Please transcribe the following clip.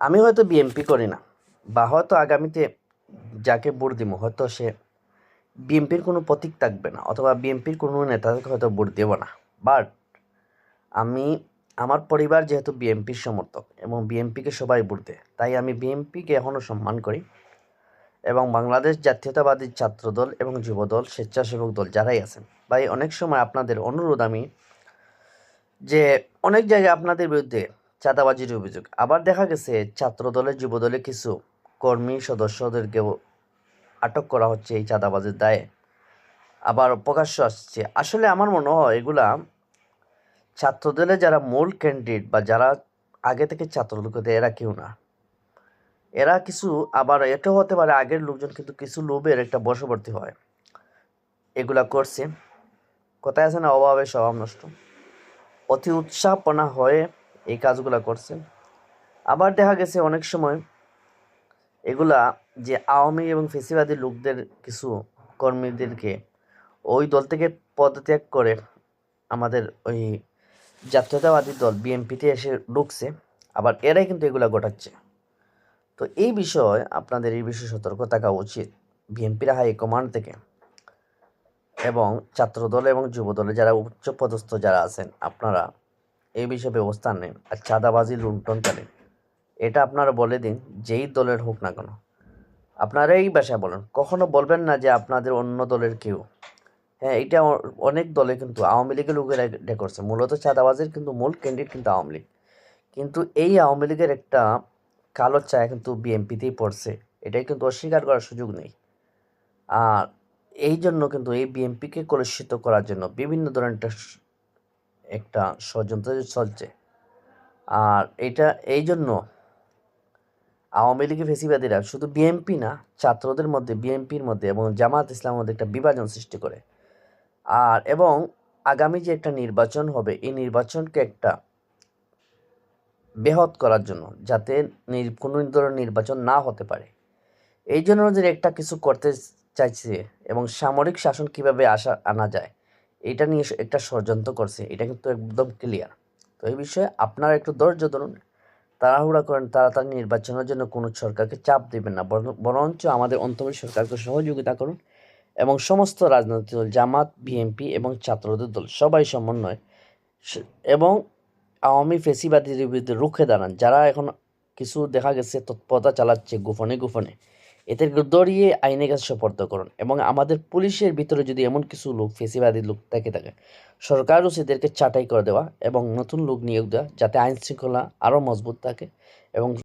আমি হয়তো বিএমপি করি না, বা হয়তো আগামীতে যাকে ভোট দিব হয়তো সে বিএমপির কোনো প্রতীক থাকবে না, অথবা বিএমপির কোনো নেতাকে হয়তো ভোট দেব না। বাট আমি আমার পরিবার যেহেতু বিএমপির সমর্থক এবং বিএমপিকে সবাই ভোট দেয়, তাই আমি বিএমপিকে এখনও সম্মান করি। এবং বাংলাদেশ জাতীয়তাবাদী ছাত্রদল এবং যুবদল, স্বেচ্ছাসেবক দল যারাই আছেন, ভাই অনেক সময় আপনাদের অনুরোধ আমি যে অনেক জায়গায় আপনাদের বিরুদ্ধে চাঁদাবাজির অভিযোগ, আবার দেখা গেছে ছাত্রদলে যুবদলে কিছু কর্মী সদস্যদেরকেও আটক করা হচ্ছে এই চাঁদাবাজির দায়ে, আবার প্রকাশ্য আসছে। আসলে আমার মনে হয় এগুলা ছাত্রদলে যারা মূল ক্যান্ডিডেট বা যারা আগে থেকে ছাত্রদল করতে, এরা কেউ না। এরা কিছু, আবার এটাও হতে পারে আগের লোকজন কিন্তু কিছু লোভের একটা বশবর্তী হয়, এগুলা করছে। কথায় আছে না, অভাবে স্বভাব নষ্ট, অতি উৎসাহপনা হয়ে এই কাজগুলা করছে। আবার দেখা গেছে অনেক সময় এগুলা যে আওয়ামী এবং ফেসিবাদী লোকদের কিছু কর্মীদেরকে ওই দল থেকে পদত্যাগ করে আমাদের ওই জাতীয়তাবাদী দল বিএনপিতে এসে ঢুকছে, আবার এরাই কিন্তু এগুলা ঘটাচ্ছে। তো এই বিষয়ে আপনাদের এই বিষয়ে সতর্ক থাকা উচিত বিএনপির হাইকমান্ড থেকে, এবং ছাত্রদল এবং যুবদলে যারা উচ্চ পদস্থ যারা আছেন, আপনারা এই বিষয়ে ব্যবস্থা নেন। আর চাঁদাবাজি লুণ্ঠনকারী এটা আপনারা বলে দিন, যেই দলের হোক না কেন আপনারা এই ভাষায় বলেন। কখনো বলবেন না যে আপনাদের অন্য দলের কেউ। হ্যাঁ, এটা অনেক দলে কিন্তু আওয়ামী লীগের লোকেরা এটা করছে। মূলত চাঁদাবাজির কিন্তু মূল ক্যান্ডিডেট কিন্তু আওয়ামী লীগ, কিন্তু এই আওয়ামী লীগের একটা কালো ছায়া কিন্তু বিএনপিতেই পড়ছে, এটাই কিন্তু অস্বীকার করার সুযোগ নেই। আর এই জন্য কিন্তু এই বিএনপিকে কলুষিত করার জন্য বিভিন্ন ধরনের একটা ষড়যন্ত্র চলছে। আর এটা এই জন্য আওয়ামী লীগের ফেসিবাদীরা শুধু বিএনপি না, ছাত্রদের মধ্যে, বিএনপির মধ্যে এবং জামাত ইসলামের মধ্যে একটা বিভাজন সৃষ্টি করে। আর এবং আগামী যে একটা নির্বাচন হবে, এই নির্বাচনকে একটা ব্যাহত করার জন্য, যাতে কোনো ধরনের নির্বাচন না হতে পারে, এই জন্য যে একটা কিছু করতে চাইছে এবং সামরিক শাসন কিভাবে আনা যায় এটা নিয়ে একটা ষড়যন্ত্র করছে, এটা কিন্তু একদম ক্লিয়ার। তো এই বিষয়ে আপনারা একটু ধৈর্য ধরুন, তাড়াহুড়া করেন, তাড়াতাড়ি নির্বাচনের জন্য কোনো সরকারকে চাপ দেবেন না, বরঞ্চ আমাদের অন্তর্বর্তী সরকারকে সহযোগিতা করুন। এবং সমস্ত রাজনৈতিক দল, জামাত, বিএনপি এবং ছাত্রদের দল সবাই সমন্বয় এবং আওয়ামী ফেসিবাদীদের বিরুদ্ধে রুখে দাঁড়ান। যারা এখন কিছু দেখা গেছে তৎপরতা চালাচ্ছে গোপনে গোপনে, এদেরকে দড়িয়ে আইনের কাছে সোপর্দ করুন। এবং আমাদের পুলিশের ভিতরে যদি এমন কিছু লোক, ফেসিবাদী লোক থাকে সরকারও সেদেরকে ছাঁটাই করে দেওয়া এবং নতুন লোক নিয়োগ দেওয়া, যাতে আইন শৃঙ্খলা আরও মজবুত থাকে এবং